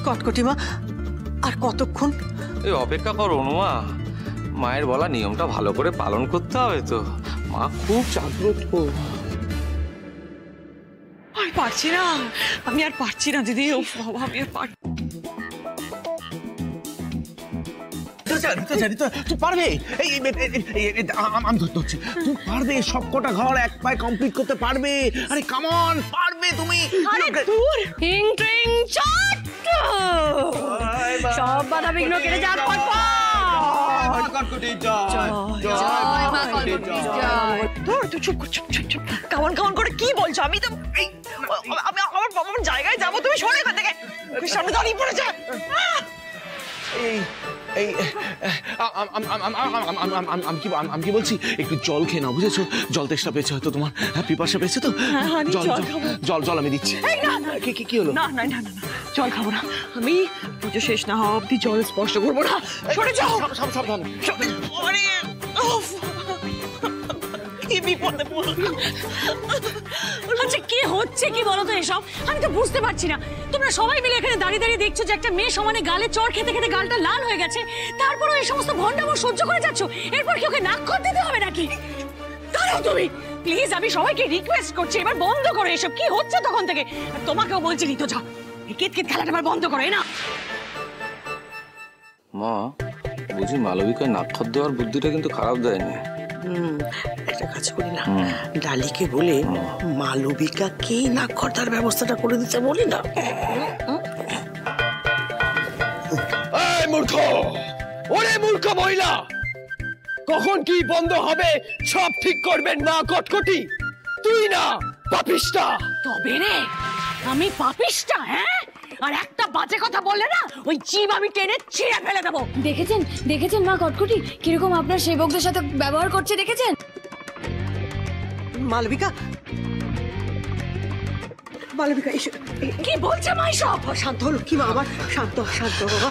কটকটি মা, আর কতক্ষণ? এই অপেক্ষা করো অনুমা, মায়ের বলা নিয়মটা ভালো করে পালন করতে হবে তো। মা খুব জাগ্রত। আর পারছি না, আমি আর পারছি না দিদি। ও বাবা, আমি আর পারছি। তুই পারবে, আমি ধরছি, তুই পারবে সবকটা ঘর এক পায়ে কমপ্লিট করতে পারবে। আরে কামন, পারবে তুমি। হিং ট্রিং চট, সব বাধা বিঘ্ন কেটে যাক। তুই চুপ চুপ চুপ চুপ। কামন কামন করে কি বলছো? আমি তো আমি আমার বাবার জায়গায় যাবো, তুমি সরে এখান থেকে। সামনে দাঁড়িয়ে পড়েছে। আমি কি বলছি, একটু জল খেয়ে নাও, বুঝেছো? জল তেষ্টা পেয়েছে হয়তো তোমার, পিপাসা পেয়েছে তো। জল আমি দিচ্ছি। কি হলো? না না না না, জল খাবো না আমি। পুজো শেষ না হওয়া অব্দি জল স্পর্শ করবো না। সরে যাও। সাবধান। আচ্ছা কি হচ্ছে কি বলো তো এসব? আমি তো বুঝতে পারছি না। তোমরা সবাই মিলে এখানে দাঁড়িয়ে দাঁড়িয়ে দেখছো যে একটা মেয়ে সমানে গালে চড় খেতে খেতে গালটা লাল হয়ে গেছে, তারপরও এই সমস্ত ভণ্ডামো সহ্য করে যাচ্ছ। এরপর কি ওকে নাক দিতে হবে নাকি? দাঁড়াও তুমি প্লিজ, আমি সবাইকে রিকোয়েস্ট করছি এবার বন্ধ করো এসব। কি হচ্ছে তখন থেকে? তোমাকেও বলছি ঋতু, যা কিতকিত খেলাটা এবার বন্ধ করো। না মা, বুঝি মালবিকায় নাক্ষর দেওয়ার বুদ্ধিটা কিন্তু খারাপ দেয়নি। একটা কাজ করি না, ডালিকে বলে মালবিকাকে নাক্ষরটার ব্যবস্থাটা করে দিতে বলি না। মূর্খ, ওরে মূর্খ মহিলা, কখন কি বন্ধ হবে সব ঠিক করবেন মা কটকটি, তুই না পাপিষ্টা। তবে রে আমি পাপিষ্টা? হ্যাঁ, আর একটা বাজে কথা বললে না ওই জীব আমি টেনে ছিঁড়ে ফেলে দেবো। দেখেছেন মা কটকটি কিরকম আপনার সেবকদের সাথে ব্যবহার করছে, দেখেছেন? মালবিকা, মালবিকা কি বলছে মা সব? শান্ত হলো কি মা? আমার শান্ত বাবা।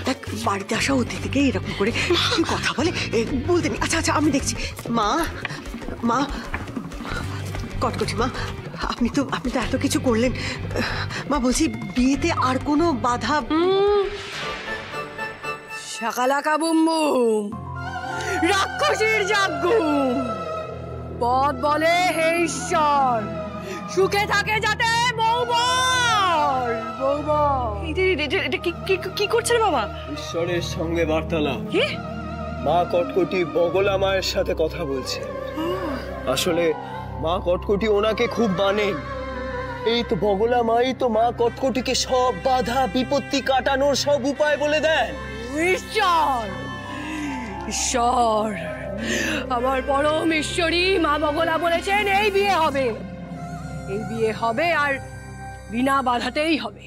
দেখ, বাড়িতে আসা অতিথিকে এরকম করে কি কথা বলে বলতে নেই। আচ্ছা আমি দেখছি। মা কটকটি মা, আপনি তো এত কিছু করলেন। মা বলছি, বিয়েতে আর কোনো বাধা? শাকালাকা বুম বুম, রাক্ষসীর জাগ্গুম। পদ বলে হে ঈশ্বর, সুখে থাকে যাতে বৌবর। এটা কি করছে বাবা? ঈশ্বরের সঙ্গে বার্তালাপ। কি? মা কটকটি বগলা মায়ের সাথে কথা বলছে। আসলে মা কটকটি ওনাকে খুব মানেন। এই তো বগলা মাই তো মা কটকটিকে সব বাধা বিপত্তি কাটানোর সব উপায় বলে দেন। ঈশ্বর, আমার পরম ঈশ্বরী মা বগলা বলেছেন এই বিয়ে হবে আর বিনা বাধাতেই হবে।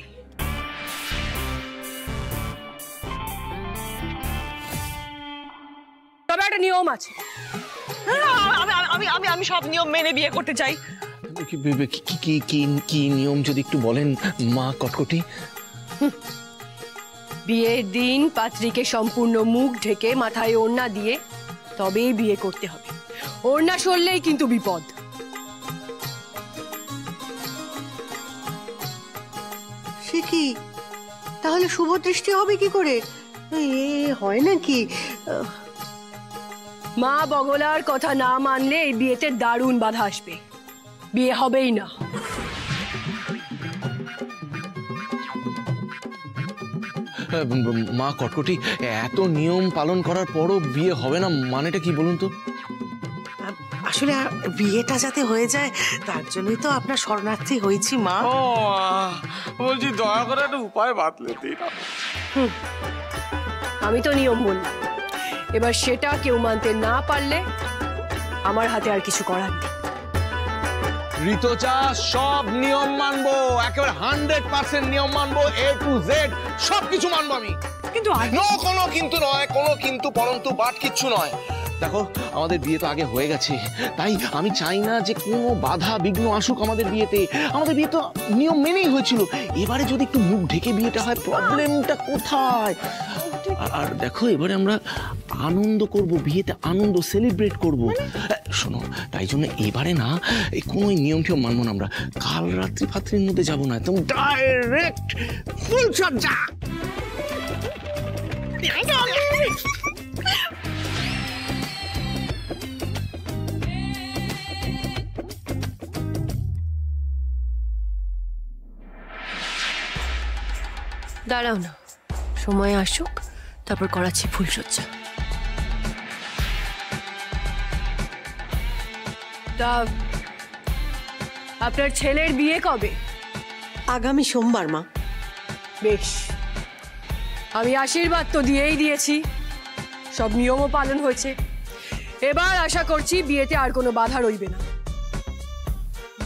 তবে একটা নিয়ম আছে। আমি সব নিয়ম মেনে বিয়ে করতে চাই। কি নিয়ম যদি একটু বলেন মা কটকটি? বিয়ের দিন পাত্রীকে সম্পূর্ণ মুখ ঢেকে মাথায় ওড়না দিয়ে তবেই বিয়ে করতে হবে। ওড়না সরলেই কিন্তু বিপদ। সে কি? তাহলে শুভ দৃষ্টি হবে কি করে? হয় নাকি? মা বগলার কথা না মানলে এই বিয়েতে দারুণ বাধা আসবে, বিয়ে হবেই না। মা কটকটি, এত নিয়ম পালন করার পরও বিয়ে হবে না মানেটা কি বলুন তো? আসলে বিয়েটা যাতে হয়ে যায় তার জন্যই তো আপনার শরণার্থী হয়েছি মা। বলছি দয়া করে একটা উপায় বাতলে দিন। আমি তো নিয়ম বললাম, এবার সেটা কেউ মানতে না পারলে আমার হাতে আর কিছু করার নেই। ঋতুচা, সব নিয়ম মানবো, একেবারে 100% নিয়ম মানবো, A to Z সবকিছু মানবো আমি। কিন্তু কোনো কিন্তু নয়, কোনো কিন্তু পরন্তু বাট কিচ্ছু নয়। দেখো, আমাদের বিয়ে তো আগে হয়ে গেছে, তাই আমি চাই না যে কোনো বাধা বিঘ্ন আসুক আমাদের বিয়েতে। আমাদের বিয়ে তো নিয়ম মেনেই হয়েছিল, এবারে যদি একটু মুখ ঢেকে বিয়েটা হয়, প্রবলেমটা কোথায়? আর দেখো এবারে আমরা আনন্দ করব, বিয়েতে আনন্দ সেলিব্রেট করব। শোনো, তাই জন্য এবারে না এই কোনো নিয়ম টিয়ম মানবো না আমরা। কাল রাত্রি ফাত্রির মধ্যে যাবো না, একদম ডাইরেক্ট ফুল সজ্জা। দাঁড়াও না, সময় আসুক, তারপর করাচ্ছি ফুলসজ্জা। তা আপনার ছেলের বিয়ে কবে? আগামী সোমবার মা। বেশ, আমি আশীর্বাদ তো দিয়েই দিয়েছি, সব নিয়মও পালন হয়েছে। এবার আশা করছি বিয়েতে আর কোনো বাধা রইবে না।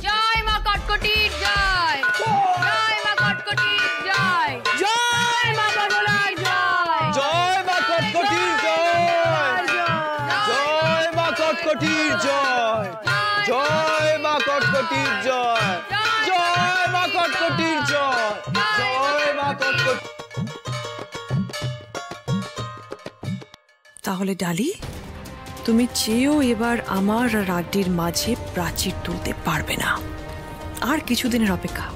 জয় মা কটকটির জয়, জয় মা কটকটির জয়, জয় মা বগলার জয়, জয় মা কটকটির জয়, জয় মা কটকটির জয়, জয় মা কটকটির জয়, জয় মা কটকটির জয়, জয় মা কটকটি। তাহলে ডালি, তুমি চেয়েও এবার আমার আর রাড্ডির মাঝে প্রাচীর তুলতে পারবে না। আর কিছুদিনের অপেক্ষা,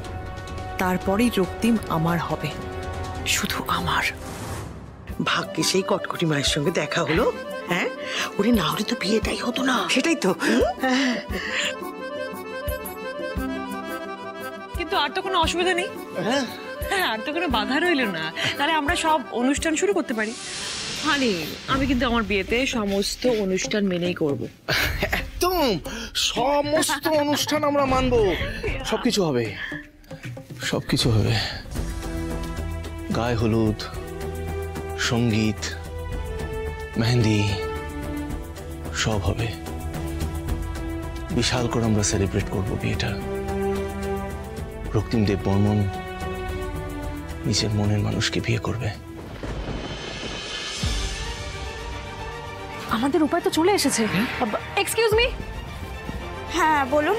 তারপরেই রক্তিম আমার হবে, শুধু আমার। ভাগ্যে সেই কটকটি মায়ের সঙ্গে দেখা হলো। হ্যাঁ, ওরে না হলে তো বিয়েটাই হতো না। সেটাই তো। কিন্তু আর তো কোনো অসুবিধা নেই। হ্যাঁ, আর তো কোনো বাধা রইলো না। তাহলে আমরা সব অনুষ্ঠান শুরু করতে পারি। হানি, আমি কিন্তু আমার বিয়েতে সমস্ত অনুষ্ঠান মেনেই করব। একদম সমস্ত অনুষ্ঠান আমরা মানবো, সবকিছু হবে, সবকিছু হবে। গায়ে হলুদ, সঙ্গীত, মেহেন্দি সব হবে। বিশাল করে আমরা সেলিব্রেট করবো বিয়েটা। রক্তিম দেব বর্মন নিজের মনের মানুষকে বিয়ে করবে। আমাদের উপায় তো চলে এসেছে। Excuse me. হ্যাঁ বলুন।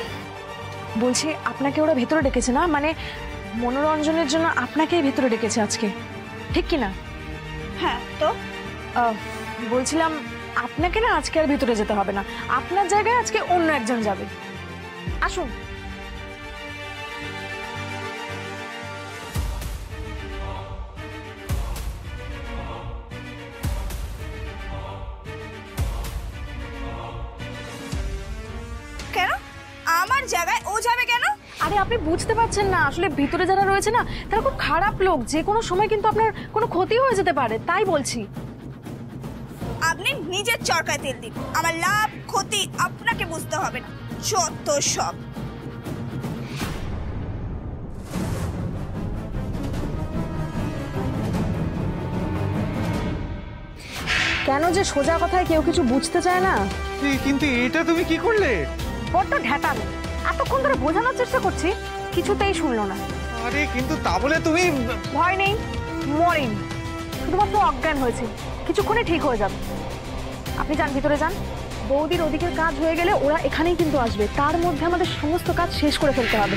বলছি, আপনাকে ওরা ভেতরে ডেকেছে না? মানে মনোরঞ্জনের জন্য আপনাকেই ভেতরে ডেকেছে আজকে, ঠিক কি না? হ্যাঁ তো বলছিলাম, আপনাকে না আজকে আর ভেতরে যেতে হবে না, আপনার জায়গায় আজকে অন্য একজন যাবে। আসুন। কেন আমার জায়গায় ও যাবে কেন? আরে আপনি বুঝতে পারছেন না, আসলে ভিতরে যারা রয়েছে না তারা খুব খারাপ লোক, যে কোনো সময় কিন্তু আপনার কোনো ক্ষতি হয়ে যেতে পারে, তাই বলছি। আপনি নিজের চরকায় তেল দিন, আমার লাভ ক্ষতি আপনাকে বুঝতে হবে না, যত সব। কেন যে সোজা কথায় কেউ কিছু বুঝতে চায় না। কিন্তু এটা তুমি কি করলে? বড্ড ঢ্যাটানো, এতক্ষণ ধরে বোঝানোর চেষ্টা করছি, কিছুতেই শুনলো না। আরে কিন্তু তা বলে তুমি। ভয় নেই, মরেনি, শুধুমাত্র অজ্ঞান হয়েছে, কিছুক্ষণে ঠিক হয়ে যাবে। আপনি যান, ভিতরে যান। বৌদির ওদিকের কাজ হয়ে গেলে ওরা এখানেই কিন্তু আসবে, তার মধ্যে আমাদের সমস্ত কাজ শেষ করে ফেলতে হবে।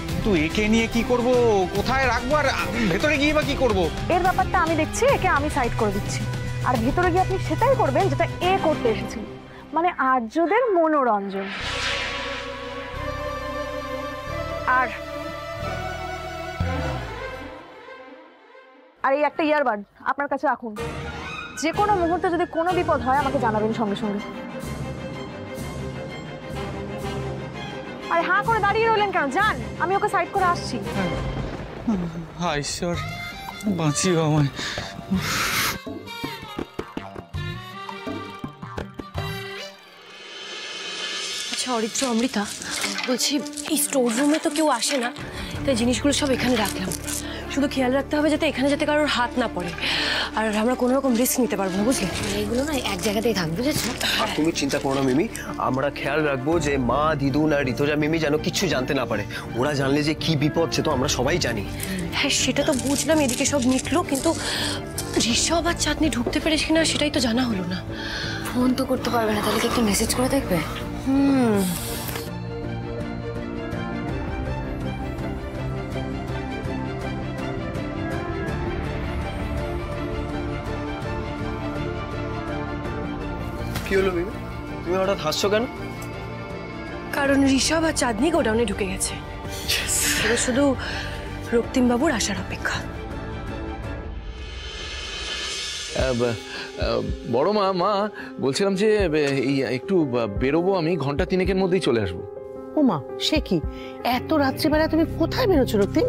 কিন্তু একে নিয়ে কি করব, কোথায় রাখবো, আর ভেতরে গিয়ে বা কি করব? এর ব্যাপারটা আমি দেখছি, একে আমি সাইড করে দিচ্ছি। আর ভিতরে গিয়ে আপনি সেটাই করবেন যেটা এ করতে এসেছিল, মানে আর্যদের মনোরঞ্জন। আর এই একটা ইয়ারবাড আপনার কাছে রাখুন, যে কোনো মুহূর্তে যদি কোনো বিপদ হয় আমাকে জানাবেন সঙ্গে সঙ্গে। আরে হাঁ করে দাঁড়িয়ে রইলেন কেন? যান, আমি ওকে সাইড করে আসছি। হায় ঈশ্বর, বাঁচিও আমায়। আচ্ছা অরিত্র, অমৃতা, বলছি এই স্টোর রুমে তো কেউ আসে না, তাই জিনিসগুলো সব এখানে রাখলাম। শুধু খেয়াল রাখতে হবে যাতে এখানে যাতে কারোর হাত না পড়ে, আর আমরা কোনো রকম রিস্ক নিতে পারবো না, বুঝলে? এইগুলো না এক জায়গাতেই থাকবে, বুঝেছো? আর তুমি চিন্তা করো না মিমি, আমরা খেয়াল রাখবো যে মা, দিদুন আর ঋতুজা মিমি যেন কিছু জানতে না পারে। ওরা জানলে যে কি বিপদ সে তো আমরা সবাই জানি। হ্যাঁ সেটা তো বুঝলাম, এদিকে সব মিটলো, কিন্তু ঋষভ আর চাঁদনি ঢুকতে পেরেছি কিনা সেটাই তো জানা হলো না। ফোন তো করতে পারবে না, তাহলে কি একটা মেসেজ করে দেখবে? কি হলো মিমি, তুমি হঠাৎ হাসছো কেন? কারণ ঋষভ আর চাঁদনি গোডাউনে ঢুকে গেছে। এবার শুধু রক্তিম বাবুর আসার অপেক্ষা। বড় মা, বলছিলাম যে এই একটু বেরোবো, আমি ঘন্টা 3-এর মধ্যেই চলে আসবো। ও মা, সে কি এত রাত্রিবেলা তুমি কোথায় বেরোচ্ছ রক্তিম?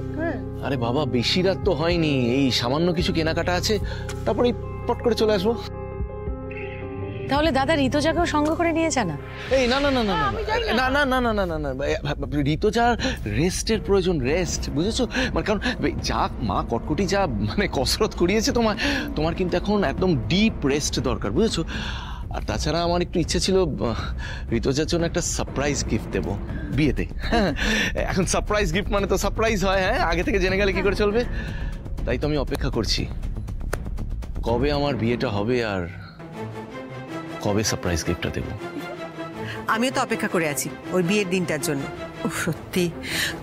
আরে বাবা, বেশি রাত তো হয়নি, এই সামান্য কিছু কেনাকাটা আছে, তারপরে পট করে চলে আসবো। তাহলে দাদা ঋতুজাকেও সঙ্গ করে নিয়ে যা না। এই না না না না না না না না না না না, ঋতুজার রেস্টের প্রয়োজন, রেস্ট, বুঝেছো? মানে কারণ যা মা কটকটি যা মানে কসরত করিয়েছে তোমার কিন্তু এখন একদম ডিপ রেস্ট দরকার, বুঝেছো? আর তাছাড়া আমার একটু ইচ্ছে ছিল ঋতুজার জন্য একটা সারপ্রাইজ গিফট দেবো বিয়েতে। এখন সারপ্রাইজ গিফট মানে তো সারপ্রাইজ হয়, হ্যাঁ, আগে থেকে জেনে গেলে কি করে চলবে? তাই তো আমি অপেক্ষা করছি কবে আমার বিয়েটা হবে আর কবে সারপ্রাইজ গিফটটা দেবো। আমিও তো অপেক্ষা করে আছি ওই বিয়ের দিনটার জন্য। সত্যি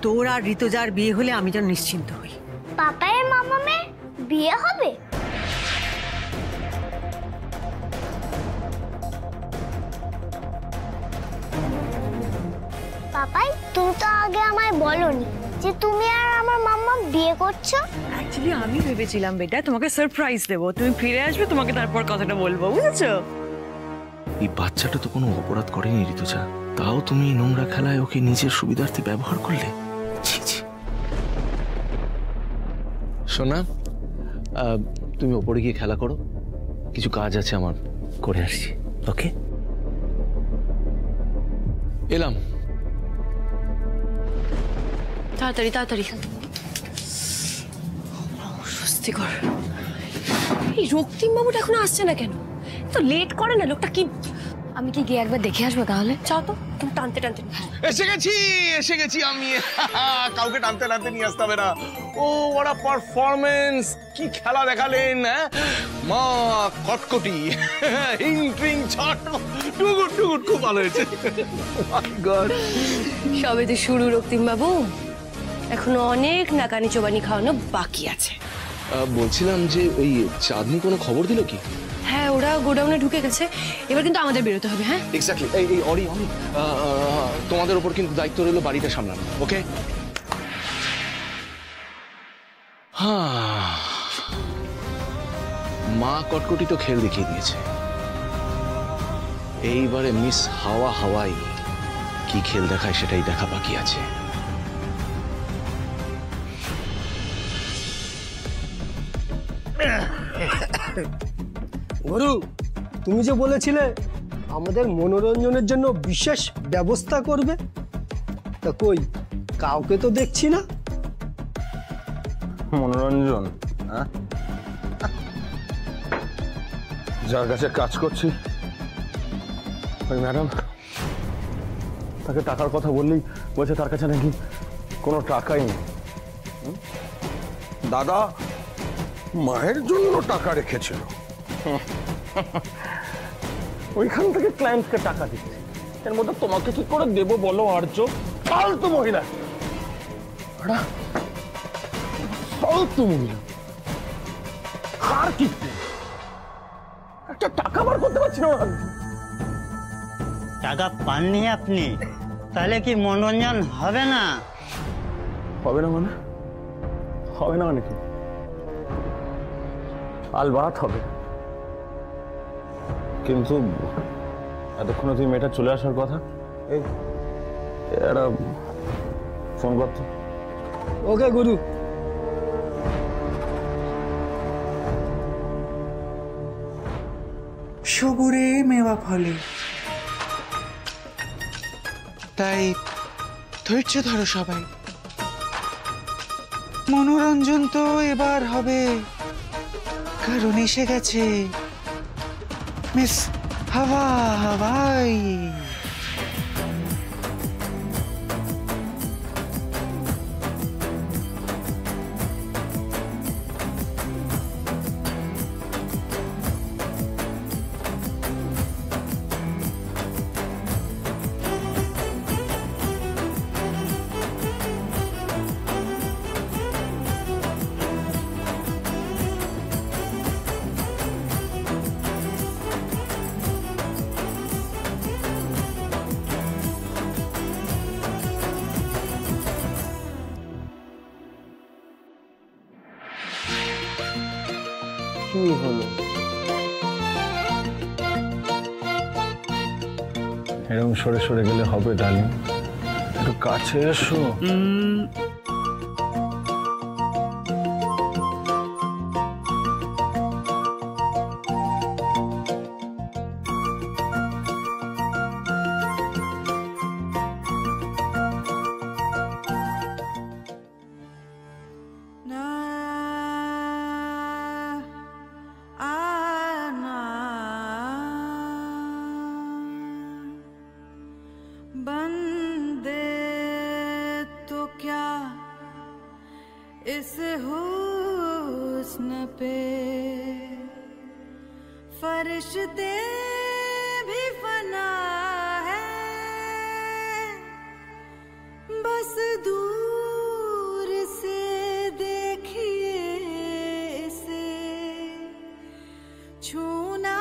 তোর আর ঋতুজার বিয়ে হলে আমি যেন নিশ্চিন্ত হই। পাপায়ের মামামের বিয়ে হবে? পাপাই, তুমি তো আগে আমায় বলোনি যে তুমি আর আমার মাম্মা বিয়ে করছো। অ্যাকচুয়ালি আমি ভেবেছিলাম বেটা তোমাকে সারপ্রাইজ দেবো, তুমি ফিরে আসবে, তোমাকে তারপর কথাটা বলবো, বুঝেছো? এই বাচ্চাটা তো কোনো অপরাধ করেনি ঋতুজা, তাও তুমি নোংরা খেলায় ওকে নিজের সুবিধার্থে ব্যবহার করলে। সোনা, তুমি ওপরে গিয়ে খেলা করো, কিছু কাজ আছে আমার, করে আসছি। ওকে, এলাম। তাড়াতাড়ি তাড়াতাড়ি। স্বস্তিকর। এই রক্তিম বাবুটা এখনো আসছে না কেন? তো লেট করে না লোকটা। কি আমি কি গিয়ে একবার দেখে আসবো তাহলে? চাও তো, তুমি টানতে টানতে। এসে গেছি আমি। কাউকে টানতে টানতে নিয়ে আসতে হবে না। ও ওরা পারফরমেন্স, কি খেলা দেখালেন মা কটকটি, হিং ট্রিং ছট, টুগুট টুগুট, খুব ভালো হয়েছে। সবে তো শুরু রক্তিম বাবু, এখনো অনেক নাকানি চোবানি খাওয়ানো বাকি আছে। বলছিলাম যে ওই চাঁদনি কোনো খবর দিল কি? হ্যাঁ, ওরা গোডাউনে ঢুকে গেছে, এবার কিন্তু আমাদের বেরোতে হবে। হ্যাঁ এক্স্যাক্টলি। এই অরি, তোমাদের উপর কিন্তু দায়িত্ব রইল বাড়িটা সামলানো, ওকে? হ্যাঁ, মা কটকটি তো খেল দেখিয়ে দিয়েছে, এইবারে মিস হাওয়াই কি খেল দেখায় সেটাই দেখা বাকি আছে। গুরু, তুমি যে বলেছিলে আমাদের মনোরঞ্জনের জন্য বিশেষ ব্যবস্থা করবে, তা কই কাউকে তো দেখছি না। মনোরঞ্জন? হ্যাঁ, যার কাছে কাজ করছি ওই ম্যাডাম, তাকে টাকার কথা বললেই বলছে তার কাছে নাকি কোনো টাকাই নেই। দাদা মায়ের জন্য টাকা রেখেছিল, ওইখান থেকে ক্লায়েন্টকে টাকা দিচ্ছে, এর মধ্যে তোমাকে কি করে দেবো বলো? আর্য ফালতু মহিলা, ফালতু মহিলা। আর কি একটা টাকা বার করতে পারছি না। টাকা পাননি আপনি, তাহলে কি মনোরঞ্জন হবে না? হবে না মানে? হবে না মানে কি? আলবাত হবে, কিন্তু এতক্ষণে তুই মেয়েটা চলে আসার কথা। এই একটা ফোন করতো। ওকে গুরু। সবুরে মেওয়া ফলে, তাই ধৈর্য ধরো সবাই। মনোরঞ্জন তো এবার হবে, কারণ এসে গেছে মিস হাওয়াই। কি হলো? এরকম সরে সরে গেলে হবে ডার্লিং, একটু কাছে এসো। बंदे तो क्या इस हुस्न पे फरिश्ते भी फना है, बस दूर से देखिए इसे छूना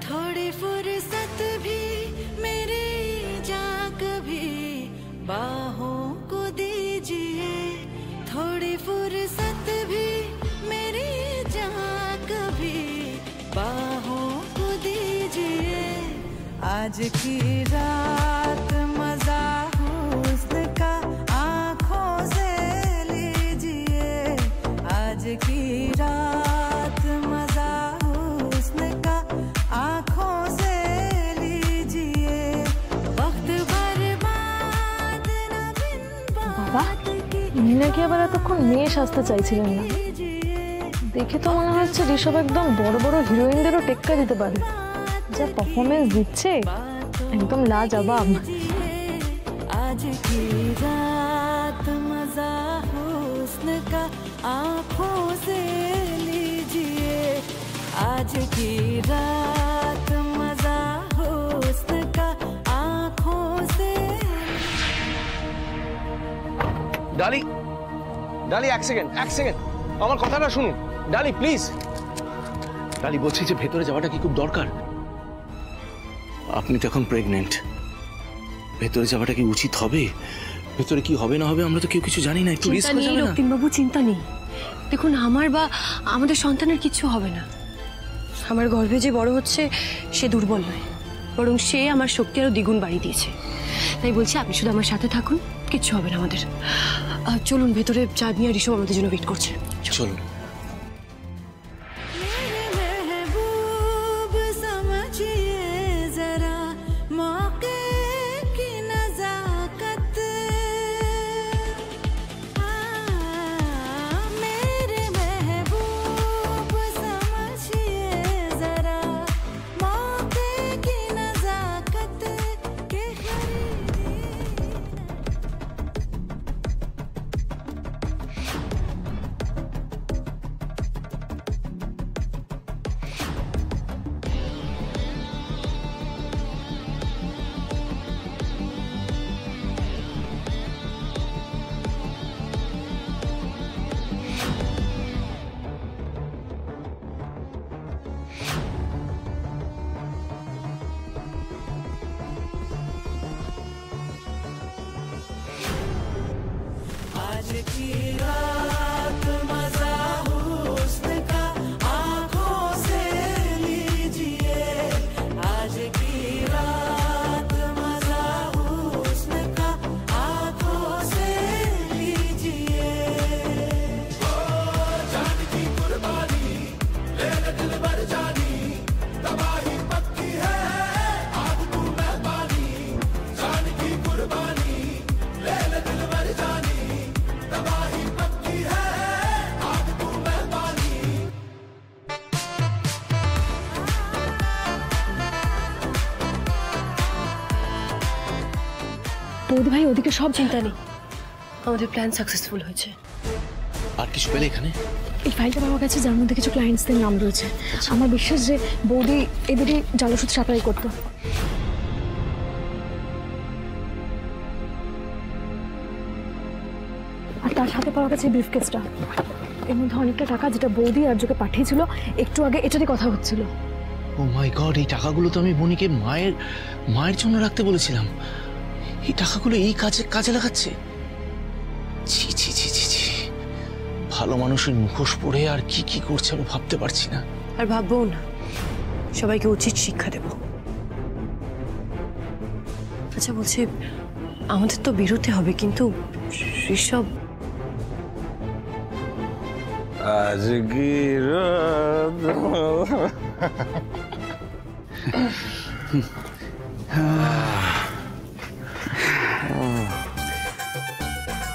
थोड़ी फुर्सत भी मेरी जा कभी बाहों को दीजिए, थोड़ी फुर्सत भी मेरी जा कभी बाहों को दीजिए। आज की रात मजा हुस्न का आंखों से लीजिए, आज की रात मजा हुस्न का आंखों से लीजिए, वक्त बर्बाद ना बिन बात की। নাকি আবার এতক্ষণ মেয়ে সাজতে চাইছিলেন না, দেখে তো মনে হচ্ছে ঋষভ একদম বড় বড় হিরোইনদেরও টেক্কা দিতে পারে। যা পারফরমেন্স দিচ্ছে একদম লাজবাব। आज की रात मजा हुस्न का आंखों से लीजिए, आज की रात मजा हुस्न का आंखों से। ডালি ডালি এক সেকেন্ড আমার কথাটা শুনুন ডালি প্লিজ। ডালি বলছি যে ভেতরে যাওয়াটা কি খুব দরকার? আপনি তো এখন প্রেগনেন্ট, ভেতরে যাওয়াটা কি উচিত হবে? ভেতরে কি হবে না হবে আমরা তো কেউ কিছু জানি না, একটু রিস্ক হয়ে যাবে না? রক্তিমবাবু চিন্তা নেই, দেখুন আমার বা আমাদের সন্তানের কিছু হবে না। আমার গর্ভে যে বড় হচ্ছে সে দুর্বল নয়, বরং সে আমার শক্তি আরো দ্বিগুণ বাড়িয়ে দিয়েছে। তাই বলছি আপনি শুধু আমার সাথে থাকুন, কিচ্ছু হবে না আমাদের। চলুন ভেতরে, চাঁদ নিয়ে ঋষভ আমাদের জন্য ওয়েট করছে। চলুন। आज की रात मजा हुस्न का आंखों से लीजिए, आज की रात मजा हुस्न का आंखों से लीजिए। जान की कुर्बानी ले ले दिल भर जानी, तबाही पक्की है आज तू मेहरबानी, जान की कुर्बानी ले ले दिल भर जानी, तबाही पक्की है आज तू मेहरबानी। বৌদি ভাই ওদিকে সব চিন্তা নেই, আমাদের প্ল্যান সাকসেসফুল হয়েছে। আর কিছু পেলে এখানে? এই ফাইলটা পাওয়া গেছে যার মধ্যে কিছু ক্লায়েন্টসদের নাম রয়েছে। আমার বিশ্বাস যে বৌদি এদেরই জালসূত্র সাপ্লাই করতো। আর তার সাথে পাওয়া গেছে ব্রিফকেসটা। এর মধ্যে অনেকটা টাকা, যেটা বৌদি আর্যকে পাঠিয়েছিল একটু আগে, এটারই কথা হচ্ছিল। ও মাই গড, এই টাকাগুলো তো আমি বনিকে মায়ের জন্য রাখতে বলেছিলাম। এই টাকাগুলো এই কাজে লাগাচ্ছে। ছি ছি ছি ছি ছি, ভালো মানুষের মুখোশ পড়ে আর কি কি করছে আমি ভাবতে পারছি না। আর ভাববো না, সবাইকে উচিত শিক্ষা দেব। আচ্ছা বলছি, আমাদের তো বেরোতে হবে, কিন্তু ঋষভ আজকে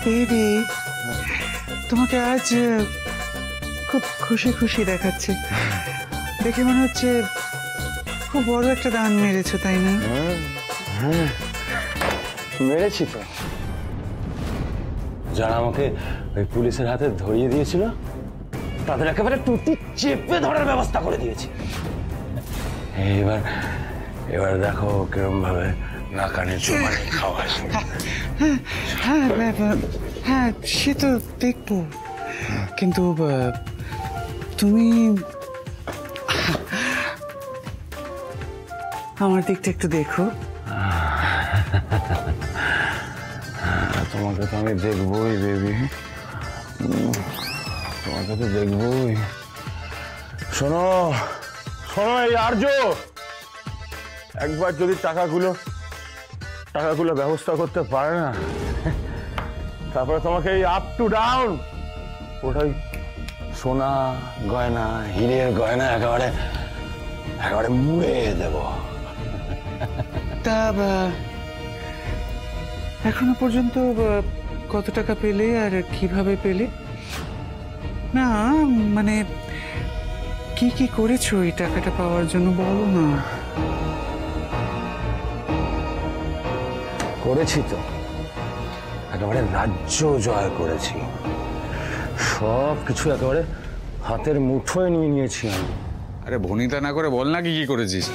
বেবি, তোমাকে আজ খুব খুশি খুশি দেখাচ্ছে। দেখে মনে হচ্ছে খুব বড় একটা দান মেরেছো, তাই না? মেরেছি তো। যারা আমাকে ওই পুলিশের হাতে ধরিয়ে দিয়েছিল তাদের একেবারে টুটি চেপে ধরার ব্যবস্থা করে দিয়েছি। এবার দেখো কিরম ভাবে না কানে চুমানি খাওয়ায়। হ্যাঁ, সে তো দেখবো, কিন্তু তুমি আমার দিকটা একটু দেখো। তোমাকে তো আমি দেখবোই বেবি, তোমাকে তো দেখবোই। শোনো এই আর্য, একবার যদি টাকাগুলো ব্যবস্থা করতে পারে না, তারপরে তোমাকে এই আপ টু ডাউন ওটাই সোনা গয়না, হীরের গয়না একেবারে মুড়ে দেব। তা এখনো পর্যন্ত কত টাকা পেলে আর কিভাবে পেলে? না মানে কি কি করেছো এই টাকাটা পাওয়ার জন্য, বলো না। করেছি তো, একেবারে রাজ্য জয় করেছি, সব কিছু একেবারে হাতের মুঠোয় নিয়ে নিয়েছি আমি। আরে ভনিতা না করে বল না কি কি করেছিস।